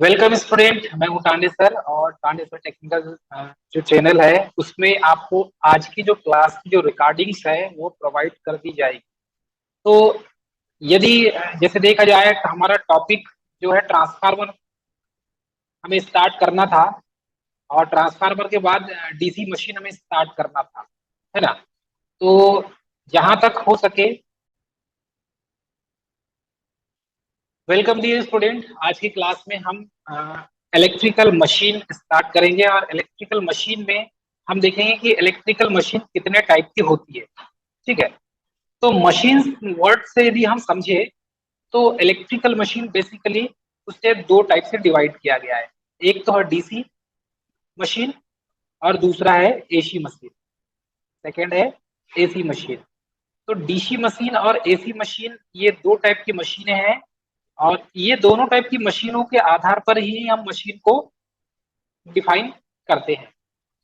Welcome student. मैं हूं Tande sir और टांडे सर टेक्निकल जो चैनल है उसमें आपको आज की जो क्लास की जो रिकॉर्डिंग्स है वो प्रोवाइड कर दी जाएगी। तो यदि जैसे देखा जाए तो हमारा टॉपिक जो है ट्रांसफार्मर हमें स्टार्ट करना था और ट्रांसफार्मर के बाद डीसी मशीन हमें स्टार्ट करना था, है ना। तो जहां तक हो सके, वेलकम डियर स्टूडेंट। आज की क्लास में हम इलेक्ट्रिकल मशीन स्टार्ट करेंगे और इलेक्ट्रिकल मशीन में हम देखेंगे कि इलेक्ट्रिकल मशीन कितने टाइप की होती है। ठीक है। तो मशीन वर्ड से यदि हम समझे तो इलेक्ट्रिकल मशीन बेसिकली उसे दो टाइप से डिवाइड किया गया है। एक तो है डीसी मशीन और दूसरा है एसी मशीन। सेकेंड है एसी मशीन। तो डीसी मशीन और एसी मशीन ये दो टाइप की मशीनें हैं और ये दोनों टाइप की मशीनों के आधार पर ही हम मशीन को डिफाइन करते हैं।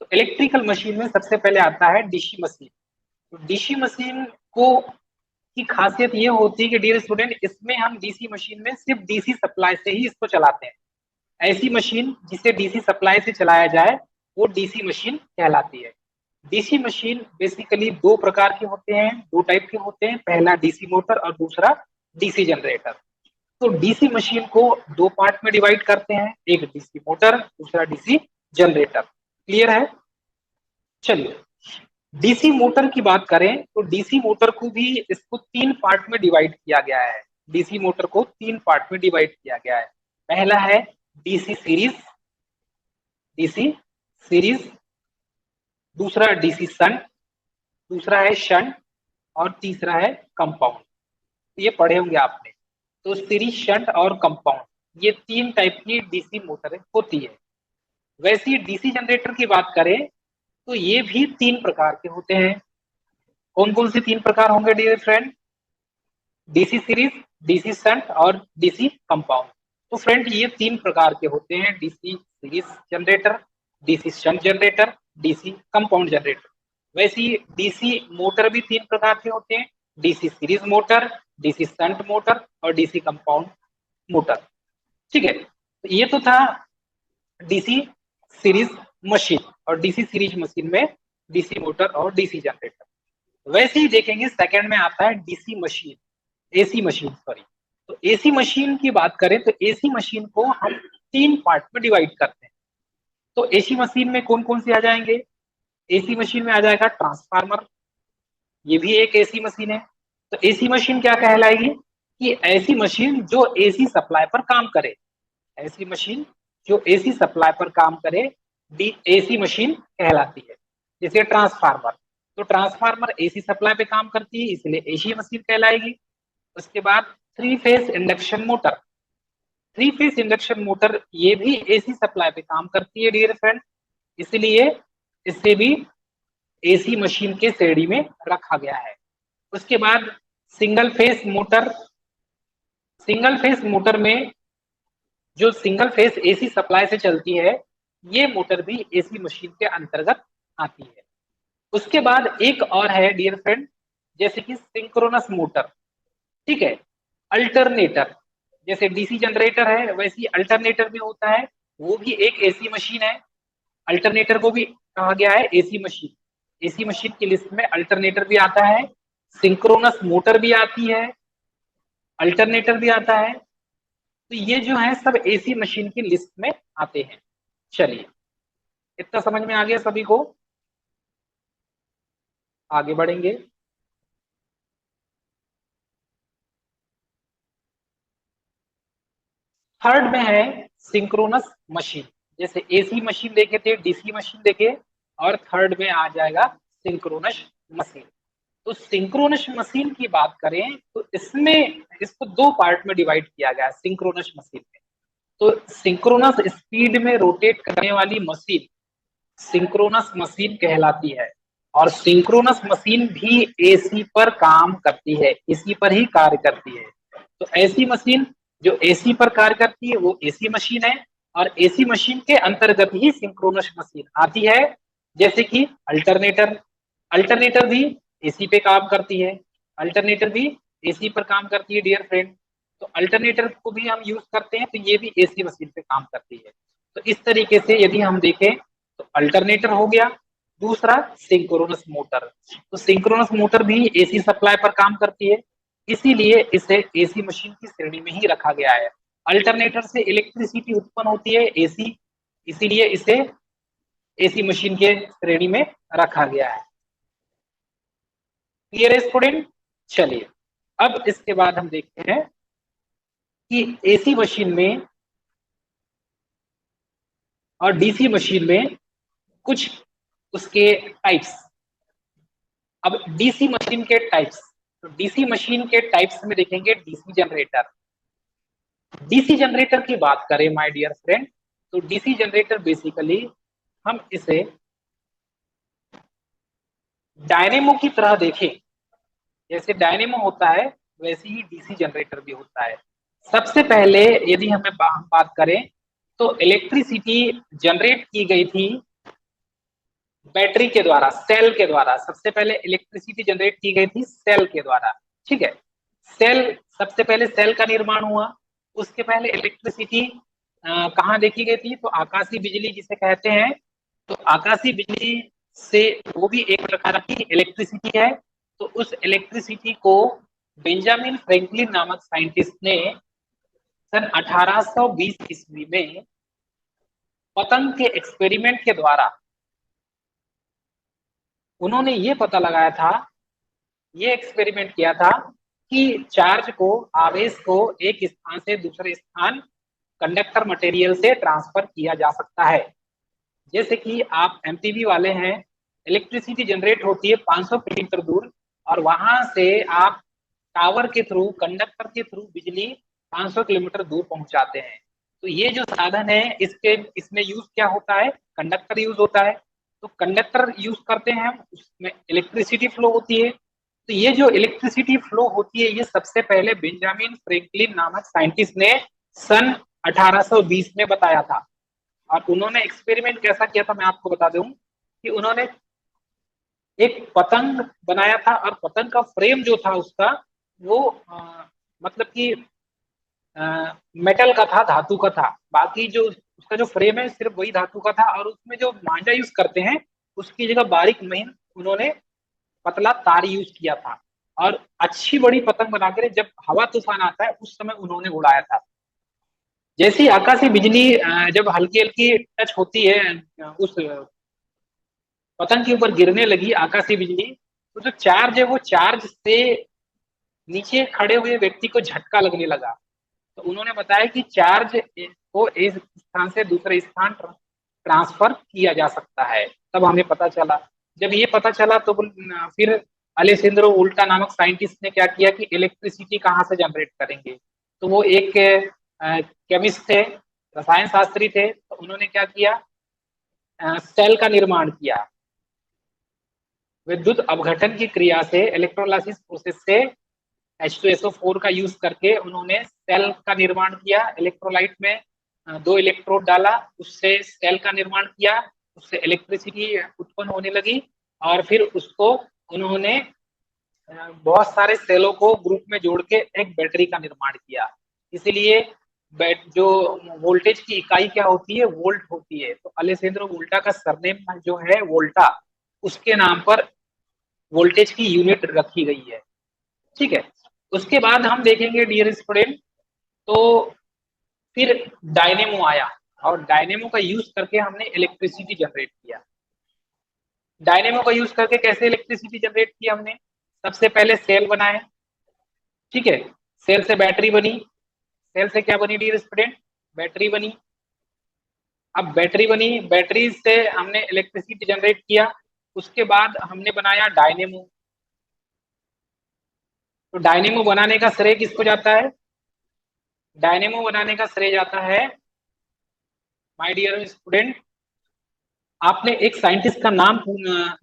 तो इलेक्ट्रिकल मशीन में सबसे पहले आता है डीसी मशीन। तो डीसी मशीन को की खासियत ये होती है कि डियर स्टूडेंट, इसमें हम डीसी मशीन में सिर्फ डीसी सप्लाई से ही इसको चलाते हैं। ऐसी मशीन जिसे डीसी सप्लाई से चलाया जाए वो डीसी मशीन कहलाती है। डीसी मशीन बेसिकली दो प्रकार के होते हैं, दो टाइप के होते हैं। पहला डीसी मोटर और दूसरा डीसी जनरेटर। तो डीसी मशीन को दो पार्ट में डिवाइड करते हैं, एक डीसी मोटर दूसरा डीसी जनरेटर। क्लियर है। चलिए, डीसी मोटर की बात करें तो डीसी मोटर को भी इसको तीन पार्ट में डिवाइड किया गया है। डीसी मोटर को तीन पार्ट में डिवाइड किया गया है। पहला है डीसी सीरीज, डीसी सीरीज। दूसरा डीसी शंट, दूसरा है शंट और तीसरा है कंपाउंड। ये पढ़े होंगे आपने। तो सीरीज, शंट और कंपाउंड ये तीन टाइप की डीसी मोटर होती है। वैसे डीसी जनरेटर की बात करें तो ये भी तीन प्रकार के होते हैं। कौन कौन से तीन प्रकार होंगे dear friend? DC series, DC shunt और डीसी कंपाउंड। तो फ्रेंड ये तीन प्रकार के होते हैं, DC series generator, DC shunt generator, DC compound generator. वैसे ही डीसी मोटर भी तीन प्रकार के होते हैं, DC series motor, DC shunt motor और डीसी कंपाउंड मोटर। ठीक है। तो ये तो था डीसी सीरीज मशीन और डीसी सीरीज मशीन में डीसी मोटर और डीसी जनरेटर। वैसे ही देखेंगे सेकंड में आता है DC machine, AC machine sorry. तो एसी मशीन की बात करें तो एसी मशीन को हम तीन पार्ट में डिवाइड करते हैं। तो एसी मशीन में कौन कौन से आ जाएंगे? एसी मशीन में आ जाएगा ट्रांसफार्मर, ये भी एक एसी मशीन है। तो एसी मशीन क्या कहलाएगी? कि ऐसी मशीन जो एसी सप्लाई पर काम करे। ऐसी मशीन जो एसी सप्लाई पर काम करे डी एसी मशीन कहलाती है। जैसे ट्रांसफार्मर, तो ट्रांसफार्मर एसी सप्लाई पे काम करती है इसलिए एसी मशीन कहलाएगी। उसके बाद three phase induction motor, three phase induction motor ये भी एसी सप्लाई पे काम करती है डियर फ्रेंड, इसलिए इसे भी एसी मशीन के श्रेणी में रखा गया है। उसके बाद single phase motor, single phase motor में जो सिंगल फेस एसी सप्लाई से चलती है ये मोटर भी एसी मशीन के अंतर्गत आती है। उसके बाद एक और है डियर फ्रेंड, जैसे कि सिंक्रोनस मोटर। ठीक है। अल्टरनेटर, जैसे डीसी जनरेटर है वैसे ही अल्टरनेटर भी होता है, वो भी एक एसी मशीन है। अल्टरनेटर को भी कहा गया है एसी मशीन। एसी मशीन की लिस्ट में अल्टरनेटर भी आता है, सिंक्रोनस मोटर भी आती है, अल्टरनेटर भी आता है। तो ये जो है सब एसी मशीन की लिस्ट में आते हैं। चलिए, इतना समझ में आ गया सभी को? आगे बढ़ेंगे। थर्ड में है सिंक्रोनस मशीन। जैसे एसी मशीन देखे थे, डीसी मशीन देखे, और थर्ड में आ जाएगा सिंक्रोनस मशीन। तो सिंक्रोनस मशीन की बात करें तो इसमें इसको दो पार्ट में डिवाइड किया गया है सिंक्रोनस मशीन में। तो सिंक्रोनस स्पीड में रोटेट करने वाली मशीन सिंक्रोनस मशीन कहलाती है। और सिंक्रोनस मशीन भी एसी पर काम करती है, एसी पर ही कार्य करती है। तो ऐसी मशीन जो एसी पर कार्य करती है वो एसी मशीन है, और एसी मशीन के अंतर्गत ही सिंक्रोनस मशीन आती है। जैसे कि अल्टरनेटर, अल्टरनेटर भी एसी पे काम करती है, अल्टरनेटर भी एसी पर काम करती है डियर फ्रेंड। तो अल्टरनेटर को भी हम यूज करते हैं, तो ये भी एसी मशीन पे काम करती है। तो इस तरीके से यदि हम देखें तो अल्टरनेटर हो गया, दूसरा सिंक्रोनस मोटर। तो सिंक्रोनस मोटर भी एसी सप्लाई पर काम करती है, इसीलिए इसे एसी मशीन की श्रेणी में ही रखा गया है। अल्टरनेटर से इलेक्ट्रिसिटी उत्पन्न होती है एसी, इसीलिए इसे एसी मशीन के श्रेणी में रखा गया है। क्लियर है स्टूडेंट? चलिए अब इसके बाद हम देखते हैं कि एसी मशीन में और डीसी मशीन में कुछ उसके टाइप्स। अब डीसी मशीन के टाइप्स, तो डीसी मशीन के टाइप्स में देखेंगे डीसी जनरेटर। डीसी जनरेटर की बात करें माय डियर फ्रेंड, तो डीसी जनरेटर बेसिकली हम इसे डायनेमो की तरह देखें, जैसे डायनेमो होता है वैसे ही डीसी जनरेटर भी होता है। सबसे पहले यदि हम बात करें तो इलेक्ट्रिसिटी जनरेट की गई थी बैटरी के द्वारा, सेल के द्वारा। सबसे पहले इलेक्ट्रिसिटी जनरेट की गई थी सेल के द्वारा, ठीक है। सेल, सबसे पहले सेल का निर्माण हुआ, उसके पहले इलेक्ट्रिसिटी कहाँ देखी गई थी, तो आकाशीय बिजली जिसे कहते हैं। तो आकाशीय बिजली से वो भी एक प्रकार की इलेक्ट्रिसिटी है। तो उस इलेक्ट्रिसिटी को बेंजामिन फ्रैंकलिन नामक साइंटिस्ट ने सन 1820 ईस्वी में पतंग के एक्सपेरिमेंट के द्वारा उन्होंने ये पता लगाया था, ये एक्सपेरिमेंट किया था कि चार्ज को, आवेश को एक स्थान से दूसरे स्थान कंडक्टर मटेरियल से ट्रांसफर किया जा सकता है। जैसे कि आप एमटीबी वाले हैं, इलेक्ट्रिसिटी जनरेट होती है 500 किलोमीटर दूर, और वहां से आप टावर के थ्रू, कंडक्टर के थ्रू बिजली 500 किलोमीटर दूर पहुंचाते हैं। तो ये जो साधन है, इसमें यूज क्या होता है, कंडक्टर यूज होता है। तो कंडक्टर यूज करते हैं, उसमें इलेक्ट्रिसिटी फ्लो होती है। तो ये जो इलेक्ट्रिसिटी फ्लो होती है, ये सबसे पहले बेंजामिन फ्रैंकलिन नामक साइंटिस्ट ने सन 1820 में बताया था। और उन्होंने एक्सपेरिमेंट कैसा किया था मैं आपको बता दूं कि उन्होंने एक पतंग बनाया था, और पतंग का फ्रेम जो था उसका, वो मतलब कि मेटल का था, धातु का था। बाकी जो उसका जो फ्रेम है सिर्फ वही धातु का था, और उसमें जो मांझा यूज करते हैं उसकी जगह बारीक महीन उन्होंने पतला तार यूज किया था। और अच्छी बड़ी पतंग बनाकर जब हवा तूफान आता है उस समय उन्होंने उड़ाया था। जैसी आकाशीय बिजली जब हल्की हल्की टच होती है उस पतंग के ऊपर गिरने लगी आकाशीय बिजली, तो जो चार्ज है वो चार्ज से नीचे खड़े हुए व्यक्ति को झटका लगने लगा। तो उन्होंने बताया कि चार्ज को एक स्थान से दूसरे स्थान ट्रांसफर किया जा सकता है। तब हमें पता चला, जब ये पता चला तो फिर अलेसेंद्रो उल्टा नामक साइंटिस्ट ने क्या किया कि इलेक्ट्रिसिटी कहाँ से जनरेट करेंगे। तो वो एक केमिस्ट थे, रसायन शास्त्री थे। तो उन्होंने क्या किया, सेल का निर्माण किया। विद्युत अपघटन की क्रिया से, इलेक्ट्रोलाइसिस प्रोसेस से H2SO4 का यूज करके उन्होंने सेल का निर्माण किया। इलेक्ट्रोलाइट में दो इलेक्ट्रोड डाला, उससे सेल का निर्माण किया, उससे इलेक्ट्रिसिटी उत्पन्न होने लगी। और फिर उसको उन्होंने बहुत सारे सेलों को ग्रुप में जोड़ के एक बैटरी का निर्माण किया। इसीलिए जो वोल्टेज की इकाई क्या होती है, वोल्ट होती है। तो अलेसेंद्रो वोल्टा का सरनेम जो है वोल्टा, उसके नाम पर वोल्टेज की यूनिट रखी गई है, ठीक है। उसके बाद हम देखेंगे डियर स्टूडेंट, तो फिर डायनेमो आया, और डायनेमो का यूज करके हमने इलेक्ट्रिसिटी जनरेट किया। डायनेमो का यूज करके कैसे इलेक्ट्रिसिटी जनरेट किया हमने, सबसे पहले सेल बनाए, ठीक है। सेल से बैटरी बनी, सेल से क्या बनी डियर स्टूडेंट, बैटरी बनी। अब बैटरी बनी, बैटरी से हमने इलेक्ट्रिसिटी जनरेट किया। उसके बाद हमने बनाया डायनेमो। तो डायनेमो बनाने का श्रेय किसको जाता है, डायनेमो बनाने का श्रेय जाता है माय डियर स्टूडेंट, आपने एक साइंटिस्ट का नाम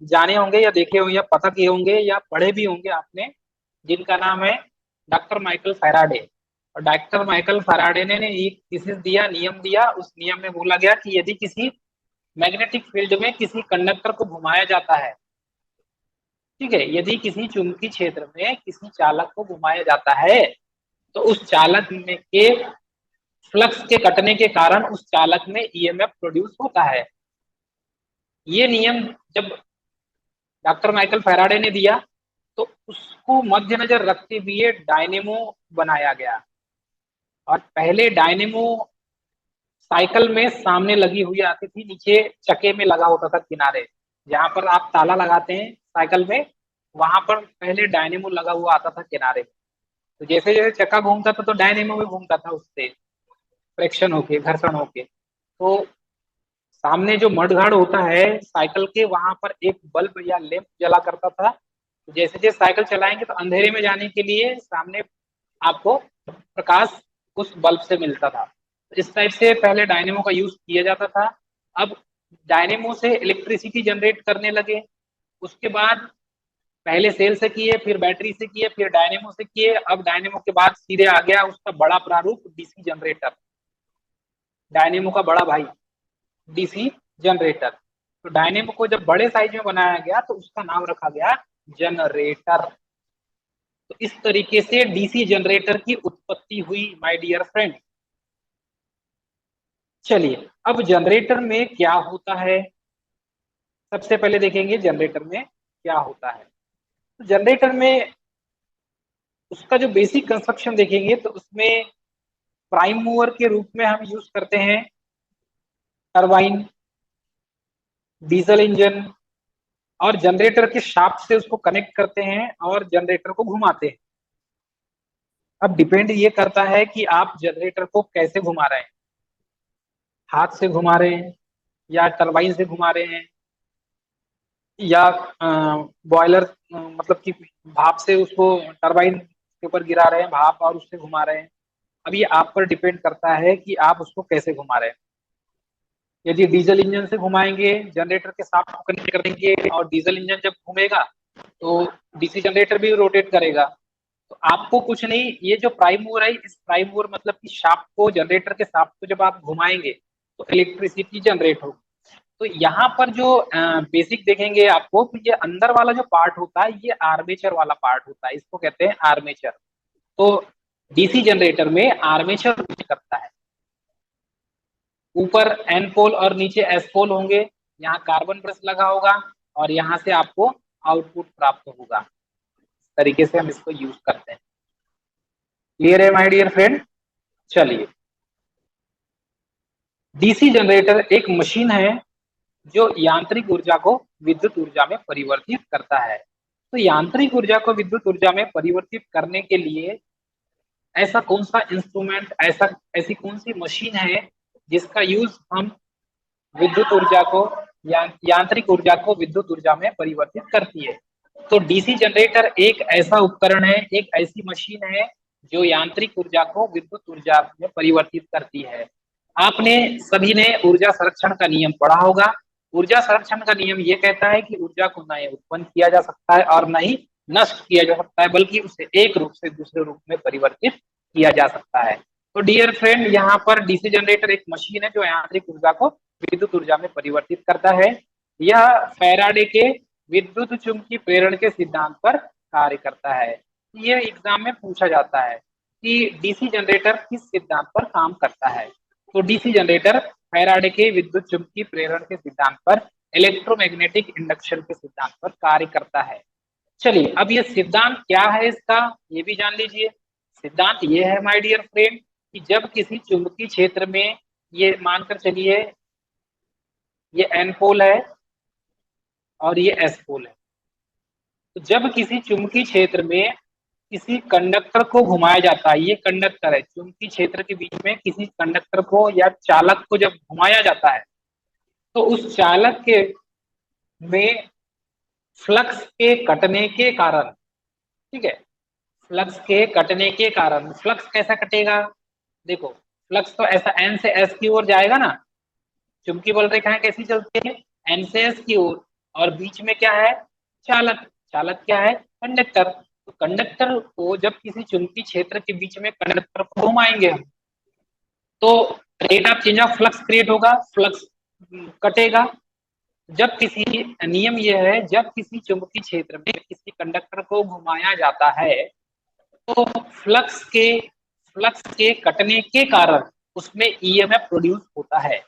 जाने होंगे या देखे होंगे या पता किए होंगे या पढ़े भी होंगे आपने, जिनका नाम है डॉक्टर माइकल फैराडे। और डॉक्टर माइकल फैराडे ने एक थीसिस दिया, नियम दिया। उस नियम में बोला गया कि यदि किसी मैग्नेटिक फील्ड में किसी कंडक्टर को घुमाया जाता है, ठीक है, यदि किसी चुंबकीय क्षेत्र में किसी चालक को घुमाया जाता है, तो उस चालक में के फ्लक्स के कटने के कारण उस चालक में ईएमएफ प्रोड्यूस होता है। ये नियम जब डॉक्टर माइकल फैराडे ने दिया तो उसको मद्देनजर रखते हुए डायनेमो बनाया गया। और पहले डायनेमो साइकिल में सामने लगी हुई आती थी, नीचे चक्के में लगा होता था किनारे, जहां पर आप ताला लगाते हैं साइकिल में, वहां पर पहले डायनेमो लगा हुआ आता था किनारे। तो जैसे जैसे चक्का घूमता था तो डायनेमो भी घूमता था, उससे फ्रिक्शन होके, घर्षण होके। तो सामने जो मडगार्ड होता है साइकिल के, वहां पर एक बल्ब या लैंप जला करता था। जैसे जैसे साइकिल चलाएंगे तो अंधेरे में जाने के लिए सामने आपको प्रकाश उस बल्ब से मिलता था। इस टाइप से पहले डायनेमो का यूज किया जाता था। अब डायनेमो से इलेक्ट्रिसिटी जनरेट करने लगे। उसके बाद पहले सेल से किए, फिर बैटरी से किए, फिर डायनेमो से किए। अब डायनेमो के बाद सीधे आ गया उसका बड़ा प्रारूप, डीसी जनरेटर, डायनेमो का बड़ा भाई डीसी जनरेटर। तो डायनेमो को जब बड़े साइज में बनाया गया तो उसका नाम रखा गया जनरेटर। तो इस तरीके से डीसी जनरेटर की उत्पत्ति हुई माय डियर फ्रेंड। चलिए, अब जनरेटर में क्या होता है, सबसे पहले देखेंगे जनरेटर में क्या होता है। तो जनरेटर में उसका जो बेसिक कंस्ट्रक्शन देखेंगे तो उसमें प्राइम मूवर के रूप में हम यूज करते हैं टरबाइन, डीजल इंजन, और जनरेटर के शाफ्ट से उसको कनेक्ट करते हैं और जनरेटर को घुमाते हैं। अब डिपेंड ये करता है कि आप जनरेटर को कैसे घुमा रहे हैं, हाथ से घुमा रहे हैं या टरबाइन से घुमा रहे हैं या बॉयलर, मतलब कि भाप से उसको टरबाइन के ऊपर गिरा रहे हैं भाप और उससे घुमा रहे हैं। अब ये आप पर डिपेंड करता है कि आप उसको कैसे घुमा रहे हैं। यदि डीजल इंजन से घुमाएंगे, जनरेटर के साथ कनेक्ट कर देंगे और डीजल इंजन जब घूमेगा तो डीसी जनरेटर भी रोटेट करेगा। तो आपको कुछ नहीं, ये जो प्राइम मूवर है, इस प्राइम मूवर मतलब कि शाफ्ट को, जनरेटर के शाफ्ट को जब आप घुमाएंगे तो इलेक्ट्रिसिटी जनरेट होगी। तो यहाँ पर जो बेसिक देखेंगे आपको, तो ये अंदर वाला जो पार्ट होता है ये आर्मेचर वाला पार्ट होता है, इसको कहते हैं आर्मेचर। तो डीसी जनरेटर में आर्मेचर करता है। ऊपर एन पोल और नीचे एस पोल होंगे, यहाँ कार्बन ब्रश लगा होगा और यहाँ से आपको आउटपुट प्राप्त होगा। इस तरीके से हम इसको यूज करते हैं। क्लियर है माय डियर फ्रेंड? चलिए, डीसी जनरेटर एक मशीन है जो यांत्रिक ऊर्जा को विद्युत ऊर्जा में परिवर्तित करता है। तो यांत्रिक ऊर्जा को विद्युत ऊर्जा में परिवर्तित करने के लिए ऐसा कौन सा इंस्ट्रूमेंट, ऐसी कौन सी मशीन है जिसका यूज हम विद्युत ऊर्जा को, यांत्रिक ऊर्जा को विद्युत ऊर्जा में परिवर्तित करती है। तो डीसी जनरेटर एक ऐसा उपकरण है, एक ऐसी मशीन है जो यांत्रिक ऊर्जा को विद्युत ऊर्जा में परिवर्तित करती है। आपने सभी ने ऊर्जा संरक्षण का नियम पढ़ा होगा। ऊर्जा संरक्षण का नियम ये कहता है कि ऊर्जा को न उत्पन्न किया जा सकता है और न ही नष्ट किया जा सकता है, बल्कि उसे एक रूप से दूसरे रूप में परिवर्तित किया जा सकता है। तो डियर फ्रेंड, यहाँ पर डीसी जनरेटर एक मशीन है जो यांत्रिक ऊर्जा को विद्युत ऊर्जा में परिवर्तित करता है। यह फैराडे के विद्युत चुंबकीय प्रेरण के सिद्धांत पर कार्य करता है। ये एग्जाम में पूछा जाता है कि डीसी जनरेटर किस सिद्धांत पर काम करता है। तो डीसी जनरेटर फैराडे के विद्युत चुंबकीय प्रेरण के सिद्धांत पर, इलेक्ट्रोमैग्नेटिक इंडक्शन के सिद्धांत पर कार्य करता है। चलिए, अब ये सिद्धांत क्या है इसका, ये भी जान लीजिए। सिद्धांत ये है माय डियर फ्रेंड कि जब किसी चुंबकीय क्षेत्र में, ये मानकर चलिए ये एन पोल है और ये एस पोल है, तो जब किसी चुंबकीय क्षेत्र में किसी कंडक्टर को घुमाया जाता है, ये कंडक्टर है, चुंबकीय क्षेत्र के बीच में किसी कंडक्टर को या चालक को जब घुमाया जाता है तो उस चालक के में फ्लक्स के कटने के कारण, ठीक है, फ्लक्स के कटने के कारण, फ्लक्स कैसा कटेगा, देखो फ्लक्स तो ऐसा एन से एस की ओर जाएगा ना, चुंबकीय बल रेखाएं कैसी चलती है, एन से एस की ओर, और बीच में क्या है, चालक, चालक क्या है, कंडक्टर। तो कंडक्टर को जब किसी चुंबकीय क्षेत्र के बीच में कंडक्टर को घुमाएंगे हम, तो rate of change of flux create होगा, फ्लक्स कटेगा। जब किसी, नियम यह है, जब किसी चुंबकीय क्षेत्र में किसी कंडक्टर को घुमाया जाता है तो फ्लक्स के फ्लक्स के कटने के कारण उसमें ईएमएफ प्रोड्यूस होता है।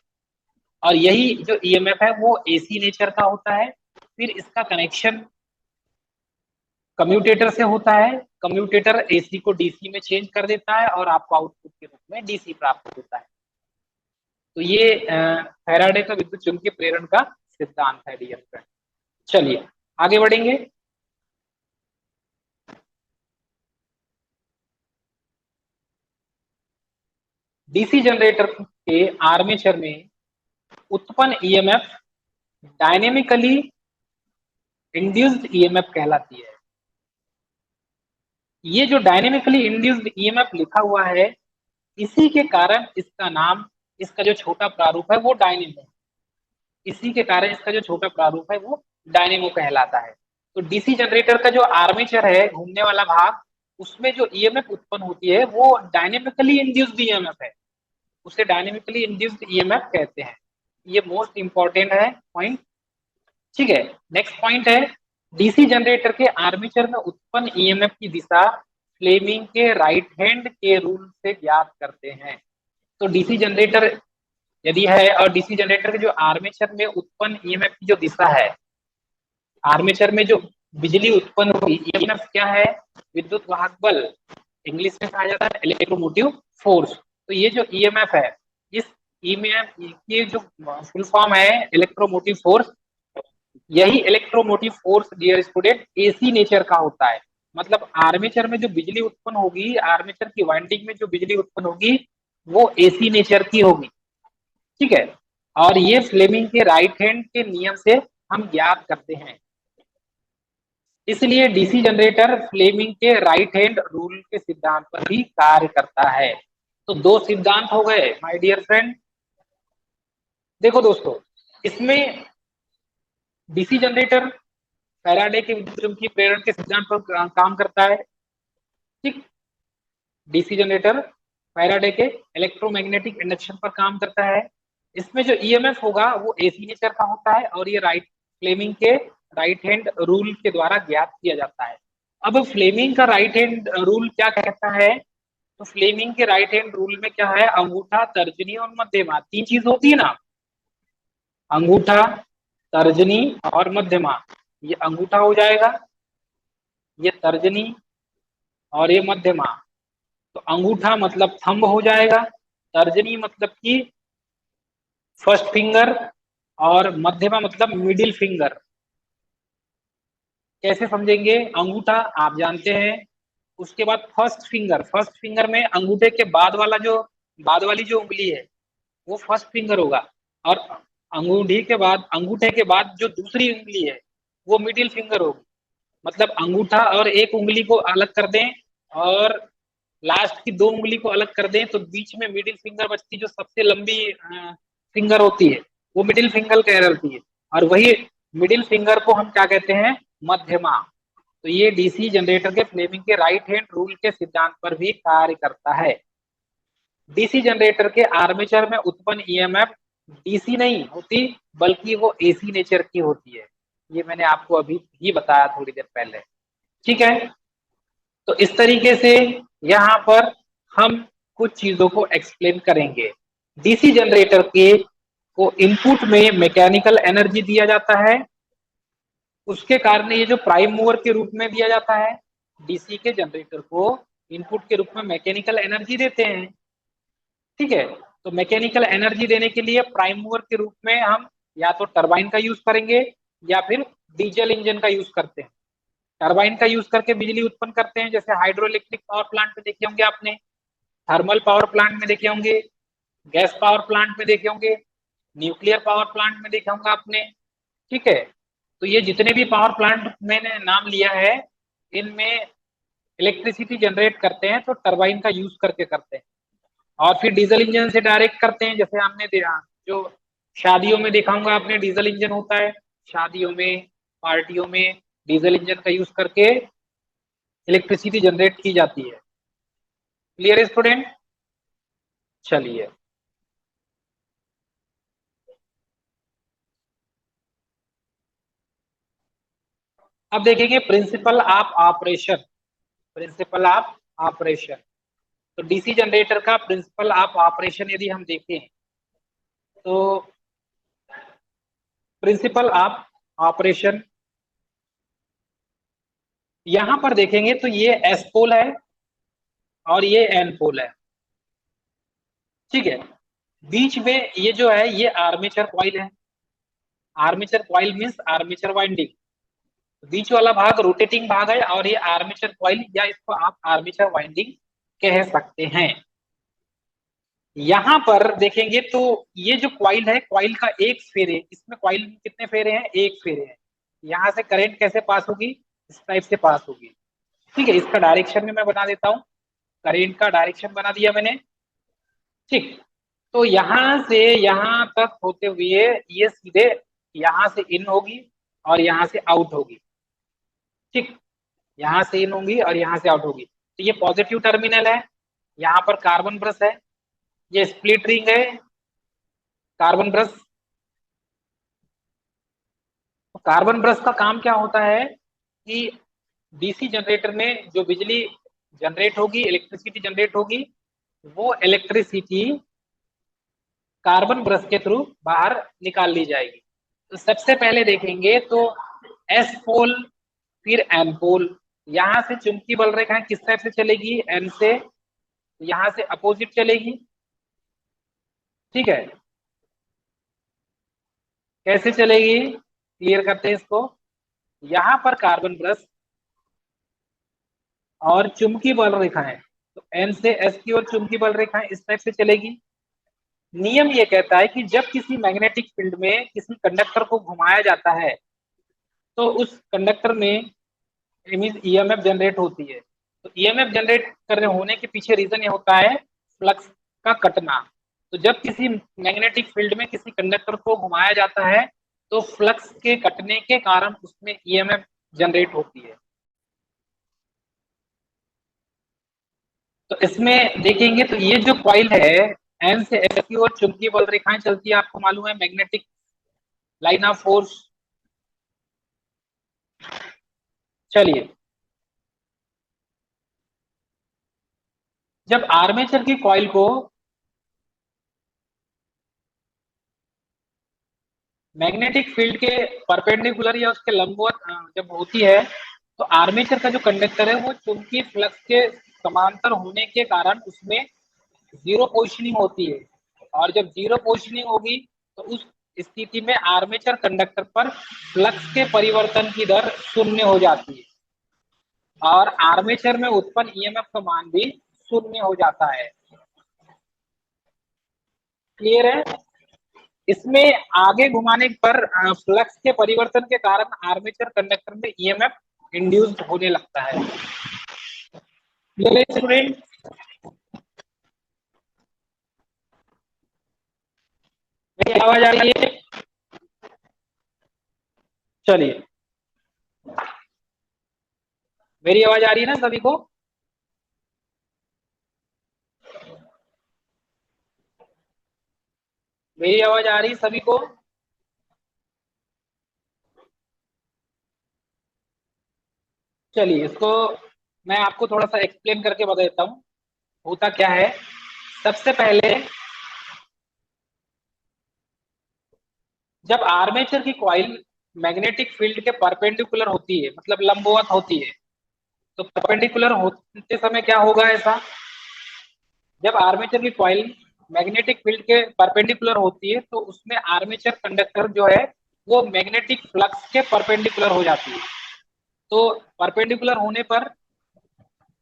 और यही जो ईएमएफ है वो एसी नेचर का होता है। फिर इसका कनेक्शन कम्यूटेटर से होता है। कम्यूटेटर एसी को डीसी में चेंज कर देता है और आपको आउटपुट के रूप में डीसी प्राप्त होता है। तो ये फैराडे का विद्युत चुंबकीय प्रेरण का सिद्धांत है डियर फ्रेंड। चलिए आगे बढ़ेंगे। डीसी जनरेटर के आर्मेचर में उत्पन्न ईएमएफ डायनेमिकली इंड्यूस्ड ईएमएफ कहलाती है। ये जो डायनेमिकली इंड्यूस्ड ईएमएफ लिखा हुआ है, इसी के कारण इसका नाम, इसका जो छोटा प्रारूप है वो डायनेमो, इसी के कारण इसका जो छोटा प्रारूप है वो डायनेमो कहलाता है। तो डीसी जनरेटर का जो आर्मेचर है, घूमने वाला भाग, उसमें जो ईएमएफ उत्पन्न होती है वो डायनेमिकली इंड्यूस्ड ईएमएफ है, उसे डायनेमिकली इंड्यूस्ड ईएमएफ कहते हैं। ये मोस्ट इंपॉर्टेंट है पॉइंट। ठीक है, नेक्स्ट पॉइंट है, डीसी जनरेटर के आर्मेचर में उत्पन्न ईएमएफ की दिशा फ्लेमिंग के राइट हैंड के रूल से ज्ञात करते हैं। तो डीसी जनरेटर यदि है और डीसी जनरेटर के जो आर्मेचर में उत्पन्न ईएमएफ की जो दिशा है, आर्मेचर में जो बिजली उत्पन्न हुई, ईएमएफ क्या है? विद्युत वाहक बल, इंग्लिश में कहा जाता है इलेक्ट्रोमोटिव फोर्स। तो ये जो ईएमएफ है, इस ईएमएफ की जो फुल फॉर्म है इलेक्ट्रोमोटिव फोर्स, यही electromotive force dear student AC nature का होता है। मतलब आर्मेचर में जो बिजली उत्पन्न होगी, आर्मेचर की वाइंडिंग में जो बिजली उत्पन्न होगी वो एसी नेचर की होगी। ठीक है, और ये फ्लेमिंग के राइट हैंड के नियम से हम ज्ञात करते हैं। इसलिए डीसी जनरेटर फ्लेमिंग के राइट हैंड रूल के सिद्धांत पर भी कार्य करता है। तो दो सिद्धांत हो गए माय डियर फ्रेंड। देखो दोस्तों, इसमें डीसी जनरेटर फैराडे के विद्युत चुम्बकीय प्रेरण के सिद्धांत पर काम करता है। ठीक, डीसी जनरेटर फैराडे के इलेक्ट्रोमैग्नेटिक इंडक्शन पर काम करता है। इसमें जो ईएमएफ होगा वो एसी नेचर का होता है और ये फ्लेमिंग के राइट हैंड रूल के द्वारा ज्ञात किया जाता है। अब फ्लेमिंग का राइट हैंड रूल क्या कहता है? तो फ्लेमिंग के राइट हैंड रूल में क्या है? अंगूठा, तर्जनी और मध्यमा, तीन चीज होती है ना, अंगूठा, तर्जनी और मध्यमा। ये अंगूठा हो जाएगा, ये तर्जनी और ये मध्यमा। तो अंगूठा मतलब थंब हो जाएगा, तर्जनी मतलब कि फर्स्ट फिंगर, और मध्यमा मतलब मिडिल फिंगर। कैसे समझेंगे? अंगूठा आप जानते हैं, उसके बाद फर्स्ट फिंगर, फर्स्ट फिंगर में अंगूठे के बाद वाला जो, बाद वाली जो उंगली है वो फर्स्ट फिंगर होगा, और अंगूठी के बाद, अंगूठे के बाद जो दूसरी उंगली है वो मिडिल फिंगर होगी। मतलब अंगूठा और एक उंगली को अलग कर दें और लास्ट की दो उंगली को अलग कर दें तो बीच में मिडिल फिंगर बचती, जो सबसे लंबी फिंगर होती है वो मिडिल फिंगर कहलाती है। और वही मिडिल फिंगर को हम क्या कहते हैं? मध्यमा। तो ये डीसी जनरेटर के फ्लेमिंग के राइट हैंड रूल के सिद्धांत पर भी कार्य करता है। डीसी जनरेटर के आर्मेचर में उत्पन्न ईएमएफ डीसी नहीं होती बल्कि वो एसी नेचर की होती है। ये मैंने आपको अभी ही बताया थोड़ी देर पहले। ठीक है, तो इस तरीके से यहाँ पर हम कुछ चीजों को एक्सप्लेन करेंगे। डीसी जनरेटर के को इनपुट में मैकेनिकल एनर्जी दिया जाता है, उसके कारण ये जो प्राइम मूवर के रूप में दिया जाता है, डीसी के जनरेटर को इनपुट के रूप में मैकेनिकल एनर्जी देते हैं। ठीक है, तो मैकेनिकल एनर्जी देने के लिए प्राइम मूवर के रूप में हम या तो टरबाइन का यूज करेंगे या फिर डीजल इंजन का यूज करते हैं। टरबाइन का यूज करके बिजली उत्पन्न करते हैं, जैसे हाइड्रो इलेक्ट्रिक पावर प्लांट में देखे होंगे आपने, थर्मल पावर प्लांट में देखे होंगे, गैस पावर प्लांट में देखे होंगे, न्यूक्लियर पावर प्लांट में देखा होगा आपने। ठीक है, तो ये जितने भी पावर प्लांट मैंने नाम लिया है, इनमें इलेक्ट्रिसिटी जनरेट करते हैं तो टरबाइन का यूज करके करते हैं। और फिर डीजल इंजन से डायरेक्ट करते हैं, जैसे हमने देखा जो शादियों में देखा होगा आपने, डीजल इंजन होता है शादियों में, पार्टियों में डीजल इंजन का यूज करके इलेक्ट्रिसिटी जनरेट की जाती है। क्लियर है स्टूडेंट? चलिए अब देखेंगे principle of operation, principle of operation. तो डीसी जनरेटर का प्रिंसिपल ऑफ ऑपरेशन यदि हम देखें तो प्रिंसिपल ऑफ ऑपरेशन यहां पर देखेंगे तो ये एस पोल है और ये एन पोल है, ठीक है। बीच में ये जो है ये आर्मेचर कॉइल है। Armature coil means armature winding, बीच वाला भाग रोटेटिंग भाग है और ये आर्मेचर कॉइल या इसको आप आर्मेचर वाइंडिंग कह सकते हैं। यहां पर देखेंगे तो ये जो कॉइल है, कॉइल का एक फेरे, इसमें कॉइल में कितने फेरे हैं, एक फेरे हैं। यहां से करंट कैसे पास होगी, इस टाइप से पास होगी, ठीक है। इसका डायरेक्शन भी मैं बना देता हूं, करंट का डायरेक्शन बना दिया मैंने, ठीक। तो यहां से यहां तक होते हुए ये सीधे यहां से इन होगी और यहां से आउट होगी, ठीक। यहां से इन होगी और यहां से आउट होगी। तो ये पॉजिटिव टर्मिनल है, यहाँ पर कार्बन ब्रश है, ये स्प्लिट रिंग है, कार्बन ब्रश। तो कार्बन ब्रश का काम क्या होता है कि डीसी जनरेटर में जो बिजली जनरेट होगी, इलेक्ट्रिसिटी जनरेट होगी, वो इलेक्ट्रिसिटी कार्बन ब्रश के थ्रू बाहर निकाल ली जाएगी। तो सबसे पहले देखेंगे तो एस पोल फिर एन पोल, यहां से चुंबकीय बल रेखाएं किस टाइप से चलेगी, एन से, यहां से अपोजिट चलेगी, ठीक है। कैसे चलेगी क्लियर करते हैं इसको। यहां पर कार्बन ब्रश और चुंबकीय बल रेखाएं, तो एन से एस की ओर चुंबकीय बल रेखाएं इस टाइप से चलेगी। नियम ये कहता है कि जब किसी मैग्नेटिक फील्ड में किसी कंडक्टर को घुमाया जाता है तो उस कंडक्टर में ईएमएफ जनरेट होती है। तो ईएमएफ जनरेट करने होने के पीछे रीजन ये होता है फ्लक्स का कटना। तो जब किसी मैग्नेटिक फील्ड में किसी कंडक्टर को घुमाया जाता है तो फ्लक्स के कटने के कारण उसमें ईएमएफ जनरेट होती है। तो इसमें देखेंगे तो ये जो कॉइल है एन से एस की ओर चुंबकीय बल रेखाएं चलती है, आपको मालूम है मैग्नेटिक लाइन ऑफ फोर्स। चलिए, जब आर्मेचर की कॉइल को मैग्नेटिक फील्ड के परपेंडिकुलर या उसके लंबवत जब होती है तो आर्मेचर का जो कंडक्टर है वो चुंबकीय फ्लक्स के समांतर होने के कारण उसमें जीरो पोजिशनिंग होती है। और जब जीरो पोजिशनिंग होगी तो उस स्थिति में आर्मेचर कंडक्टर पर फ्लक्स के परिवर्तन की दर शून्य हो जाती है और आर्मेचर में उत्पन्न ईएमएफ का मान भी शून्य हो जाता है। क्लियर है। इसमें आगे घुमाने पर फ्लक्स के परिवर्तन के कारण आर्मेचर कंडक्टर में ईएमएफ इंड्यूस्ड होने लगता है। स्टूडेंट, मेरी आवाज आ रही है? चलिए, मेरी आवाज आ रही है ना सभी को? मेरी आवाज आ रही है सभी को? चलिए, इसको मैं आपको थोड़ा सा एक्सप्लेन करके बता देता हूँ होता क्या है। सबसे पहले जब आर्मेचर की कॉइल मैग्नेटिक फील्ड के परपेंडिकुलर होती है, मतलब लंबवत होती है, तो परपेंडिकुलर होते समय क्या होगा ऐसा, जब आर्मेचर की कॉइल मैग्नेटिक फील्ड के परपेंडिकुलर होती है तो उसमें आर्मेचर कंडक्टर जो है वो मैग्नेटिक फ्लक्स के परपेंडिकुलर हो जाती है। तो परपेंडिकुलर होने पर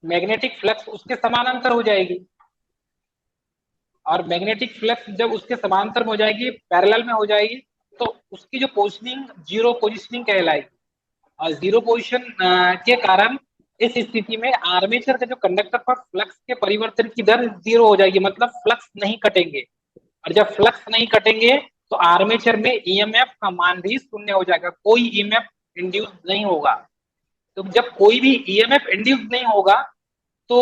मैग्नेटिक फ्लक्स उसके समानांतर हो जाएगी और मैग्नेटिक फ्लक्स जब उसके समांतर में हो जाएगी, पैरेलल में हो जाएगी, तो उसकी जो पोजिशनिंग जीरो पोजिशनिंग कहलाएगी। और जीरो पोजिशन के कारण इस स्थिति में आर्मेचर के जो कंडक्टर पर फ्लक्स के परिवर्तन की दर जीरो हो जाएगी, मतलब फ्लक्स नहीं कटेंगे। और जब फ्लक्स नहीं कटेंगे तो आर्मेचर में ईएमएफ का मान भी शून्य हो जाएगा, कोई ईएमएफ इंड्यूस नहीं होगा। तो जब कोई भी ईएमएफ इंड्यूस नहीं होगा तो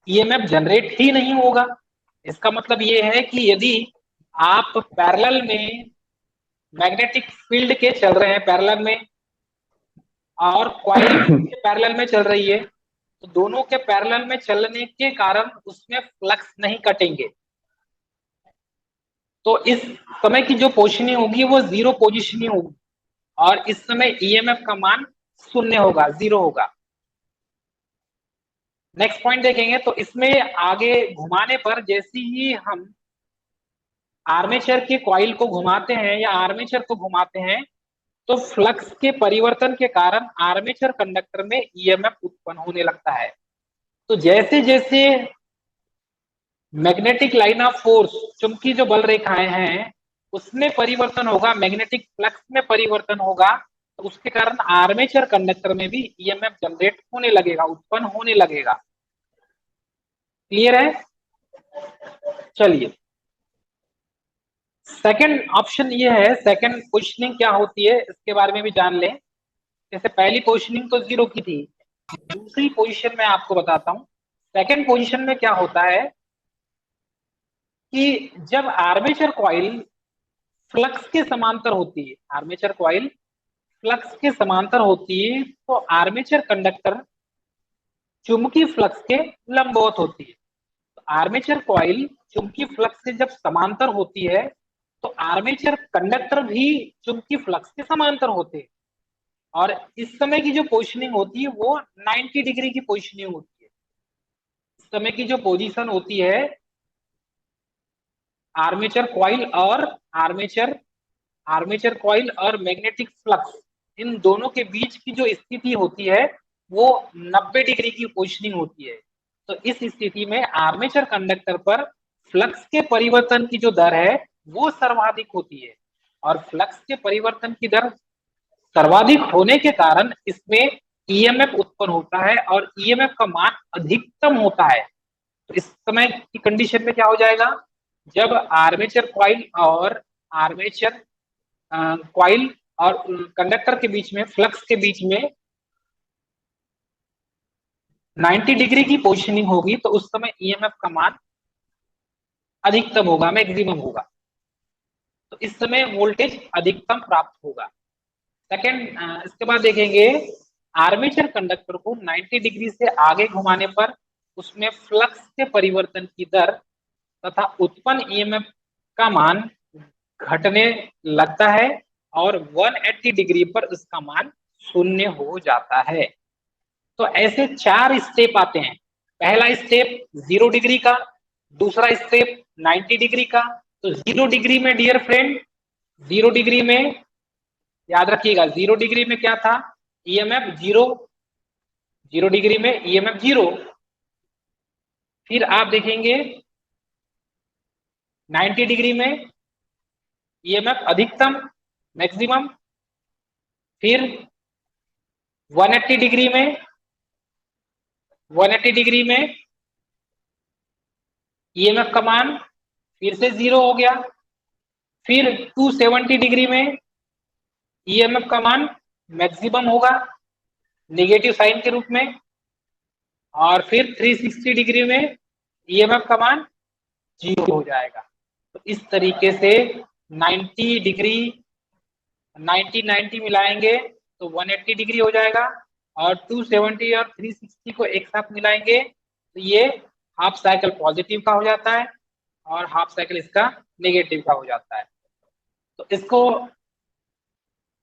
ईएमएफ जनरेट ही नहीं होगा। इसका मतलब ये है कि यदि आप पैरेलल में मैग्नेटिक फील्ड के चल रहे हैं पैरेलल में और कॉइल पैरेलल में चल रही है तो दोनों के पैरेलल में चलने के कारण उसमें फ्लक्स नहीं कटेंगे। तो इस समय की जो पोजीशनिंग होगी वो जीरो पोजीशनिंग होगी और इस समय ईएमएफ का मान शून्य होगा, जीरो होगा। नेक्स्ट पॉइंट देखेंगे तो इसमें आगे घुमाने पर जैसे ही हम आर्मेचर के कॉइल को घुमाते हैं या आर्मेचर को घुमाते हैं तो फ्लक्स के परिवर्तन के कारण आर्मेचर कंडक्टर में ईएमएफ उत्पन्न होने लगता है। तो जैसे जैसे मैग्नेटिक लाइन ऑफ फोर्स, चुंबकीय जो बल रेखाएं हैं, उसमें परिवर्तन होगा, मैग्नेटिक फ्लक्स में परिवर्तन होगा, तो उसके कारण आर्मेचर कंडक्टर में भी ईएमएफ जनरेट होने लगेगा, उत्पन्न होने लगेगा। क्लियर है? चलिए, सेकंड ऑप्शन ये है, सेकंड पोजिशनिंग क्या होती है इसके बारे में भी जान लें। जैसे पहली पोजिशनिंग तो जीरो की थी, दूसरी पोजीशन में आपको बताता हूं। सेकंड पोजीशन में क्या होता है कि जब आर्मेचर कॉइल फ्लक्स के समांतर होती है, आर्मेचर कॉइल फ्लक्स के समांतर होती है, तो आर्मेचर कंडक्टर चुंबकीय फ्लक्स के लंबवत होती है। तो आर्मेचर कॉइल चुंबकीय फ्लक्स से जब समांतर होती है तो आर्मेचर कंडक्टर भी चुंबकीय फ्लक्स के समांतर होते हैं और इस समय की जो पोजीशनिंग होती है वो 90 डिग्री की पोजीशनिंग होती है। इस समय की जो पोजीशन होती है आर्मेचर कॉइल और आर्मेचर आर्मेचर कॉइल और मैग्नेटिक फ्लक्स, इन दोनों के बीच की जो स्थिति होती है वो 90 डिग्री की पोजीशनिंग होती है। तो इस स्थिति में आर्मेचर कंडक्टर पर फ्लक्स के परिवर्तन की जो दर है वो सर्वाधिक होती है और फ्लक्स के परिवर्तन की दर सर्वाधिक होने के कारण इसमें ईएमएफ उत्पन्न होता है और ईएमएफ का मान अधिकतम होता है। तो इस समय की कंडीशन में क्या हो जाएगा, जब आर्मेचर कॉइल और आर्मेचर कॉइल और कंडक्टर के बीच में, फ्लक्स के बीच में 90 डिग्री की पोजीशनिंग होगी तो उस समय ईएमएफ का मान अधिकतम होगा, मैक्सिमम होगा। तो इस समय वोल्टेज अधिकतम प्राप्त होगा। सेकंड, इसके बाद देखेंगे आर्मेचर कंडक्टर को 90 डिग्री से आगे घुमाने पर उसमें फ्लक्स के परिवर्तन की दर तथा उत्पन्न ईएमएफ का मान घटने लगता है और 180 डिग्री पर इसका मान शून्य हो जाता है। तो ऐसे 4 स्टेप आते हैं। पहला स्टेप 0 डिग्री का, दूसरा स्टेप 90 डिग्री का। तो 0 डिग्री में डियर फ्रेंड, 0 डिग्री में याद रखिएगा, 0 डिग्री में क्या था, ईएमएफ जीरो, 0 डिग्री में ईएमएफ जीरो। फिर आप देखेंगे 90 डिग्री में ईएमएफ अधिकतम, मैक्सिमम। फिर 180 डिग्री में, 180 डिग्री में ईएमएफ का मान फिर से जीरो हो गया। फिर 270 डिग्री में ईएमएफ का मान मैक्सिमम होगा, नेगेटिव साइन के रूप में। और फिर 360 डिग्री में ईएमएफ का मान जीरो हो जाएगा। तो इस तरीके से 90 डिग्री, 90 मिलाएंगे तो 180 डिग्री हो जाएगा और 270 और 360 को एक साथ मिलाएंगे तो ये हाफ साइकिल पॉजिटिव का हो जाता है और हाफ साइकिल इसका नेगेटिव का हो जाता है। तो इसको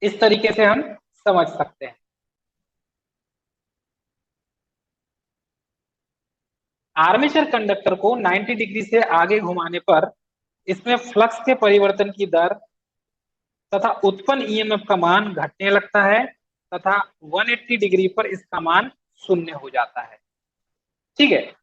इस तरीके से हम समझ सकते हैं। आर्मेचर कंडक्टर को 90 डिग्री से आगे घुमाने पर इसमें फ्लक्स के परिवर्तन की दर तथा उत्पन्न ईएमएफ का मान घटने लगता है तथा 180 डिग्री पर इसका मान शून्य हो जाता है। ठीक है,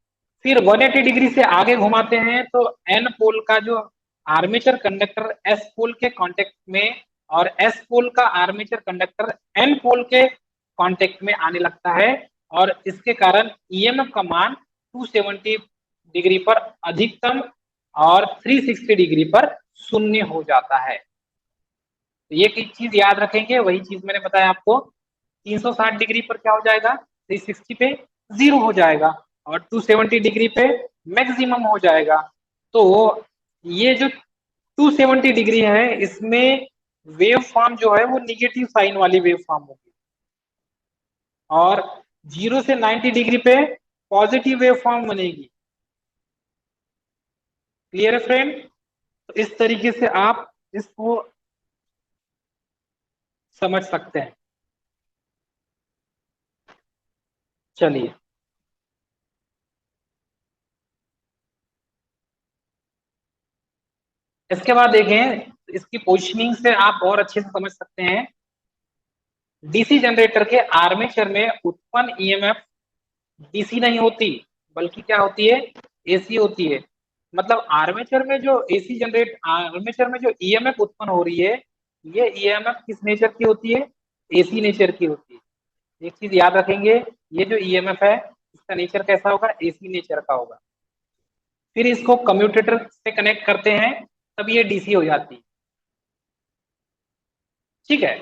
फिर 180 डिग्री से आगे घुमाते हैं तो एन पोल का जो आर्मेचर कंडक्टर एस पोल के कांटेक्ट में और एस पोल का आर्मेचर कंडक्टर एन पोल के कांटेक्ट में आने लगता है और इसके कारण ईएमएफ का मान 270 डिग्री पर अधिकतम और 360 डिग्री पर शून्य हो जाता है। तो ये चीज याद रखेंगे, वही चीज मैंने बताया आपको। 360 डिग्री पर क्या हो जाएगा, 360 पे जीरो हो जाएगा और 270 डिग्री पे मैक्सिमम हो जाएगा। तो ये जो 270 डिग्री है इसमें वेव फॉर्म जो है वो निगेटिव साइन वाली वेव फॉर्म होगी और 0 से 90 डिग्री पे पॉजिटिव वेव फॉर्म बनेगी। क्लियर है फ्रेंड? तो इस तरीके से आप इसको समझ सकते हैं। चलिए, इसके बाद देखें, इसकी पोजिशनिंग से आप और अच्छे से समझ सकते हैं। डीसी जनरेटर के आर्मेचर में उत्पन्न ईएमएफ डीसी नहीं होती, बल्कि क्या होती है, एसी होती है। मतलब आर्मेचर में जो एसी जनरेट आर्मेचर में जो ईएमएफ उत्पन्न हो रही है, ये ईएमएफ किस नेचर की होती है, एसी नेचर की होती है। एक चीज याद रखेंगे, ये जो ईएमएफ है इसका नेचर कैसा होगा, एसी नेचर का होगा। फिर इसको कम्यूटेटर से कनेक्ट करते हैं, तब ये डीसी हो जाती है। ठीक है,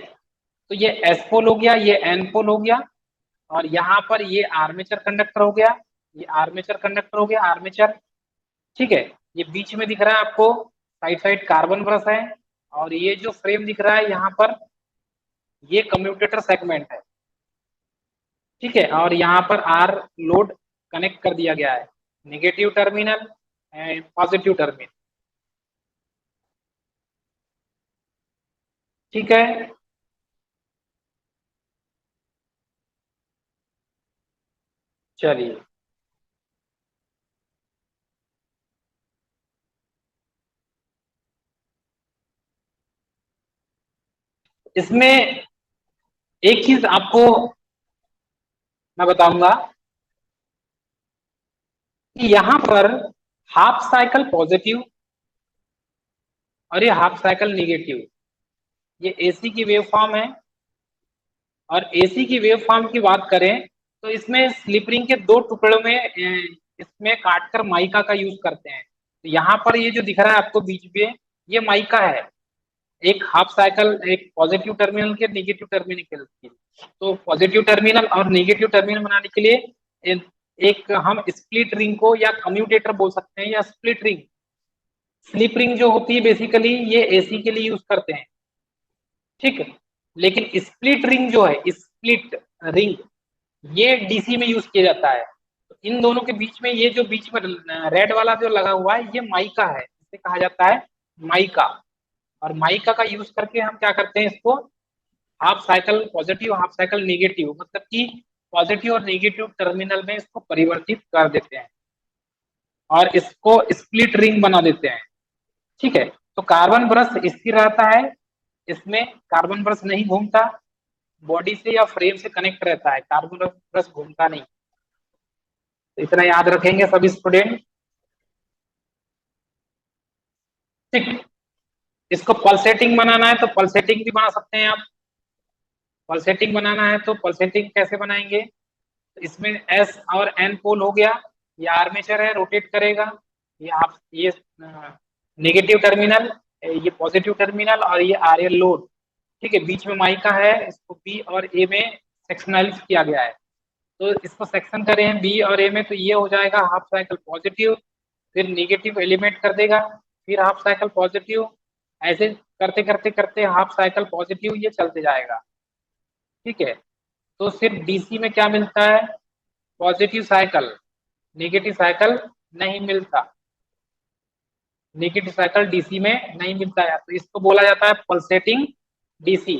तो ये एस पोल हो गया, ये एन पोल हो गया, और यहाँ पर ये आर्मेचर कंडक्टर हो गया, ये आर्मेचर कंडक्टर हो गया, आर्मेचर। ठीक है, ये बीच में दिख रहा है आपको, साइड साइड कार्बन ब्रश है, और ये जो फ्रेम दिख रहा है यहाँ पर, ये कम्यूटेटर सेगमेंट है। ठीक है, और यहाँ पर आर लोड कनेक्ट कर दिया गया है, negative terminal and positive terminal. ठीक है, चलिए, इसमें एक चीज आपको मैं बताऊंगा कि यहाँ पर हाफ साइकिल पॉजिटिव और ये हाफ साइकिल नेगेटिव, ये एसी की वेव फॉर्म है। और एसी की वेव फॉर्म की बात करें तो इसमें स्लिप रिंग के दो टुकड़ों में इसमें काटकर माइका का यूज करते हैं। तो यहाँ पर ये जो दिख रहा है आपको बीच में, ये माइका है, एक हाफ साइकिल, एक पॉजिटिव टर्मिनल के नेगेटिव टर्मिनल के लिए। तो पॉजिटिव टर्मिनल और नेगेटिव टर्मिनल बनाने के लिए एक हम स्प्लिट रिंग को या कम्यूटेटर बोल सकते हैं, या स्प्लिट रिंग। स्लिप रिंग जो होती है बेसिकली ये एसी के लिए यूज करते हैं। ठीक है, लेकिन स्प्लिट रिंग जो है, स्प्लिट रिंग, ये डीसी में यूज किया जाता है। तो इन दोनों के बीच में ये जो बीच में रेड वाला जो लगा हुआ है, ये माइका है, इसे कहा जाता है माइका। और माइका का यूज करके हम क्या करते हैं, इसको half cycle positive, half cycle negative, मतलब कि पॉजिटिव और नेगेटिव टर्मिनल में इसको परिवर्तित कर देते हैं और इसको स्प्लिट रिंग बना देते हैं। ठीक है, तो कार्बन ब्रश स्थिर रहता है, इसमें कार्बन ब्रश नहीं घूमता, बॉडी से या फ्रेम से कनेक्ट रहता है, कार्बन ब्रश घूमता नहीं। तो इतना याद रखेंगे सभी स्टूडेंट। ठीक, इसको पल्सेटिंग बनाना है तो पल्सेटिंग भी बना सकते हैं आप। पल्सेटिंग बनाना है तो पल्सेटिंग कैसे बनाएंगे, तो इसमें एस और एन पोल हो गया, ये आर्मेचर है, रोटेट करेगा, ये आप ये नेगेटिव टर्मिनल, ये पॉजिटिव टर्मिनल, और ये आर एल लोड। ठीक है, बीच में माइका है, इसको बी और ए में सेक्शनलाइज किया गया है। तो इसको सेक्शन करें बी और ए में, तो ये हो जाएगा हाफ साइकिल पॉजिटिव, फिर नेगेटिव एलिमेंट कर देगा, फिर हाफ साइकिल पॉजिटिव, ऐसे करते करते करते हाफ साइकिल पॉजिटिव ये चलते जाएगा। ठीक है, तो सिर्फ डीसी में क्या मिलता है, पॉजिटिव साइकिल, नेगेटिव साइकिल नहीं मिलता, नेगेटिव साइकिल डीसी में नहीं मिलता है। तो इसको बोला जाता है पल्सेटिंग डीसी,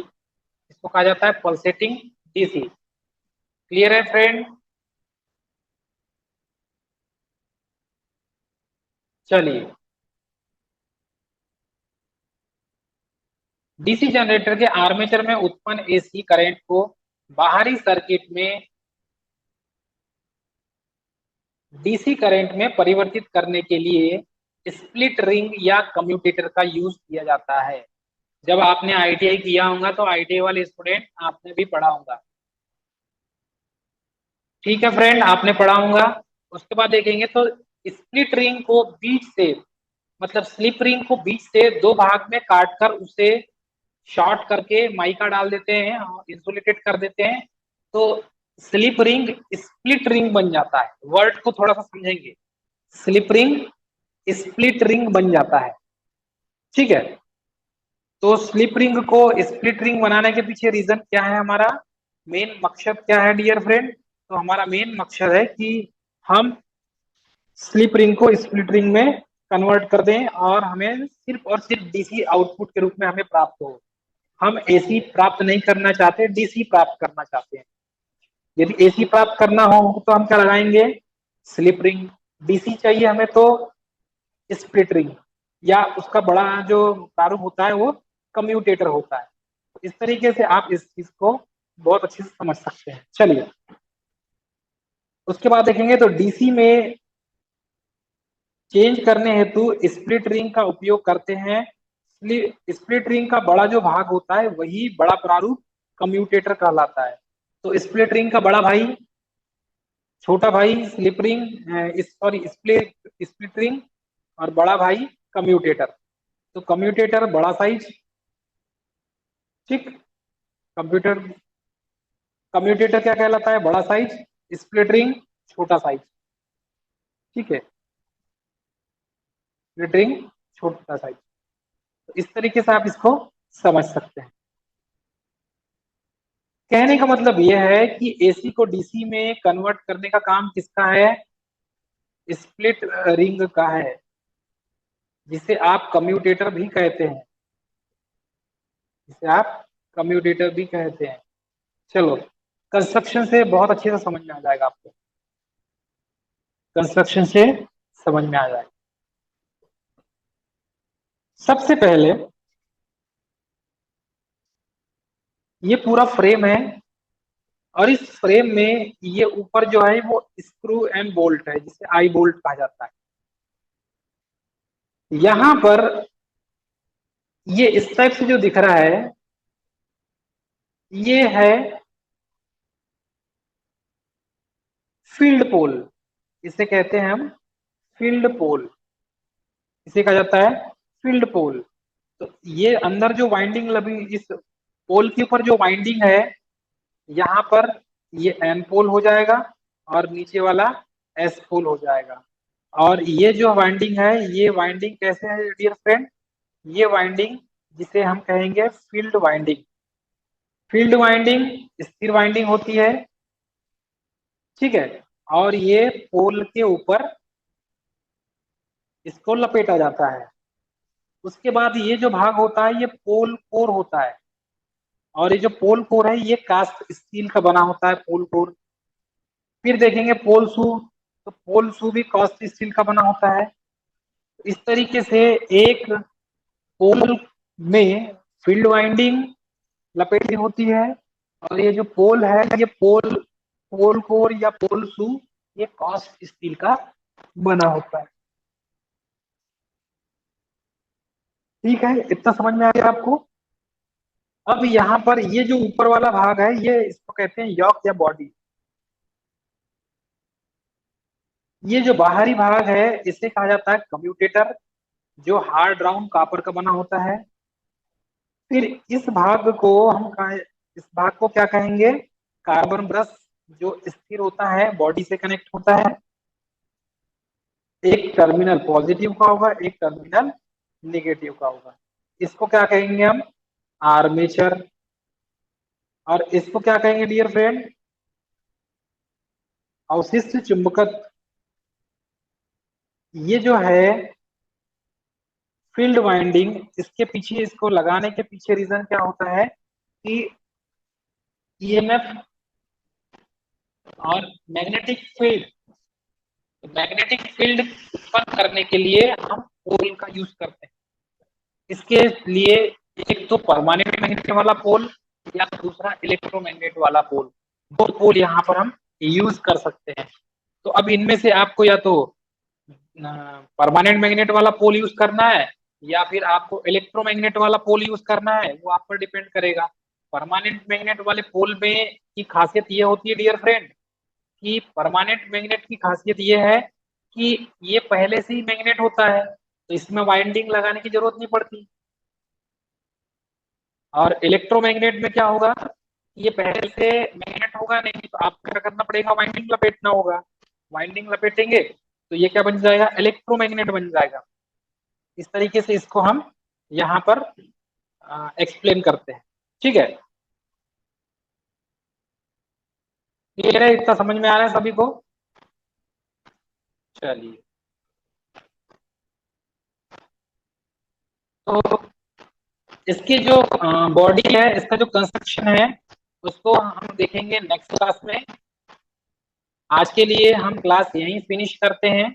इसको कहा जाता है पल्सेटिंग डीसी। क्लियर है फ्रेंड? चलिए, डीसी जनरेटर के आर्मेचर में उत्पन्न एसी करंट को बाहरी सर्किट में डीसी करंट में परिवर्तित करने के लिए स्प्लिट रिंग या कम्यूटेटर का यूज किया जाता है। जब आपने आईटीआई किया होगा तो आईटीआई वाले स्टूडेंट आपने भी पढ़ा होगा। ठीक है फ्रेंड, आपने पढ़ा होगा। उसके बाद देखेंगे तो स्प्लिट रिंग को बीच से, मतलब स्लिप रिंग को बीच से दो भाग में काटकर उसे शॉर्ट करके माइका डाल देते हैं और इंसुलेटेड कर देते हैं, तो स्लिप रिंग स्प्लिट रिंग बन जाता है। वर्ड को थोड़ा सा समझेंगे, स्लिप रिंग स्प्लिट रिंग बन जाता है। ठीक है, तो स्लिप रिंग को स्प्लिट रिंग बनाने के पीछे रीजन क्या है, हमारा मेन मकसद क्या है डियर फ्रेंड, तो हमारा मेन मकसद है कि हम स्लिप रिंग को स्प्लिट रिंग में कन्वर्ट कर दें और हमें सिर्फ और सिर्फ डीसी आउटपुट के रूप में हमें प्राप्त हो। हम एसी प्राप्त नहीं करना चाहते, डीसी प्राप्त करना चाहते हैं। यदि एसी प्राप्त करना हो तो हम क्या लगाएंगे, स्लिप रिंग। डीसी चाहिए हमें तो स्प्लिट रिंग, या उसका बड़ा जो प्रारूप होता है वो कम्यूटेटर होता है। तो इस तरीके से आप इस चीज को बहुत अच्छे से समझ सकते हैं। चलिए उसके बाद देखेंगे तो डीसी में चेंज करने हेतु स्प्लिट रिंग का उपयोग करते हैं। स्प्लिट रिंग का बड़ा जो भाग होता है वही बड़ा प्रारूप कम्यूटेटर कहलाता है। तो स्प्लिट रिंग का बड़ा भाई, छोटा भाई slip ring, sorry split ring, और बड़ा भाई कम्यूटेटर। तो कम्यूटेटर बड़ा साइज, ठीक। कंप्यूटर कम्यूटेटर क्या कहलाता है, बड़ा साइज। स्प्लिट रिंग छोटा साइज, ठीक है। स्प्लिट रिंग छोटा साइज। तो इस तरीके से आप इसको समझ सकते हैं। कहने का मतलब यह है कि एसी को डीसी में कन्वर्ट करने का काम किसका है, स्प्लिट रिंग का है, जिसे आप कम्यूटेटर भी कहते हैं, जिसे आप कम्यूटेटर भी कहते हैं। चलो कंस्ट्रक्शन से बहुत अच्छे से समझ में आ जाएगा आपको, कंस्ट्रक्शन से समझ में आ जाएगा। सबसे पहले ये पूरा फ्रेम है, और इस फ्रेम में ये ऊपर जो है वो स्क्रू एंड बोल्ट है, जिसे आई बोल्ट कहा जाता है। यहां पर ये इस टाइप से जो दिख रहा है ये है फील्ड पोल, इसे कहते हैं हम फील्ड पोल, इसे कहा जाता है फील्ड पोल। तो ये अंदर जो वाइंडिंग लगी इस पोल के ऊपर जो वाइंडिंग है, यहाँ पर ये एन पोल हो जाएगा और नीचे वाला एस पोल हो जाएगा। और ये जो वाइंडिंग है, ये वाइंडिंग कैसे है डियर फ्रेंड, ये वाइंडिंग जिसे हम कहेंगे फील्ड वाइंडिंग। फील्ड वाइंडिंग स्थिर वाइंडिंग होती है, ठीक है। और ये पोल के ऊपर इसको लपेटा जाता है। उसके बाद ये जो भाग होता है ये पोल कोर होता है, और ये जो पोल कोर है ये कास्ट स्टील का बना होता है पोल कोर। फिर देखेंगे पोल शू, तो पोल शू भी कास्ट स्टील का बना होता है। इस तरीके से एक पोल में फील्ड वाइंडिंग लपेटी होती है, और ये जो पोल है ये पोल कोर या पोल शू ये कास्ट स्टील का बना होता है। ठीक है, इतना समझ में आ गया आपको। अब यहाँ पर ये जो ऊपर वाला भाग है ये इसको कहते हैं यॉक या बॉडी। ये जो बाहरी भाग है इसे कहा जाता है कम्यूटेटर, जो हार्ड राउंड कॉपर का बना होता है। फिर इस भाग को इस भाग को क्या कहेंगे, कार्बन ब्रश, जो स्थिर होता है बॉडी से कनेक्ट होता है। एक टर्मिनल पॉजिटिव का होगा, एक टर्मिनल निगेटिव का होगा। इसको क्या कहेंगे हम, आर्मेचर। और इसको क्या कहेंगे डियर फ्रेंड, अवशिष्ट चुंबकत्व। ये जो है फील्ड वाइंडिंग, इसके पीछे इसको लगाने के पीछे रीजन क्या होता है कि ईएमएफ और मैग्नेटिक फील्ड, मैग्नेटिक फील्ड उत्पन्न करने के लिए हम पोल का यूज करते हैं। इसके लिए एक तो परमानेंट मैग्नेट वाला पोल या दूसरा इलेक्ट्रोमैग्नेट वाला पोल, दो पोल यहाँ पर हम यूज कर सकते हैं। तो अब इनमें से आपको या तो परमानेंट मैग्नेट वाला पोल यूज करना है या फिर आपको इलेक्ट्रोमैग्नेट वाला पोल यूज करना है, वो आप पर डिपेंड करेगा। परमानेंट मैग्नेट वाले पोल में की खासियत ये होती है डियर फ्रेंड कि परमानेंट मैग्नेट की खासियत ये है कि ये पहले से ही मैग्नेट होता है, तो इसमें वाइंडिंग लगाने की जरूरत नहीं पड़ती। और इलेक्ट्रोमैग्नेट में क्या होगा, ये पहले से मैग्नेट होगा नहीं, तो आपको क्या करना पड़ेगा, वाइंडिंग लपेटना होगा। वाइंडिंग लपेटेंगे तो ये क्या बन जाएगा, इलेक्ट्रोमैग्नेट बन जाएगा। इस तरीके से इसको हम यहाँ पर एक्सप्लेन करते हैं, ठीक है। क्लियर है? इतना समझ में आ रहा है सभी को? चलिए, तो इसकी जो बॉडी है, इसका जो कंस्ट्रक्शन है, उसको हम देखेंगे नेक्स्ट क्लास में। आज के लिए हम क्लास यहीं फिनिश करते हैं।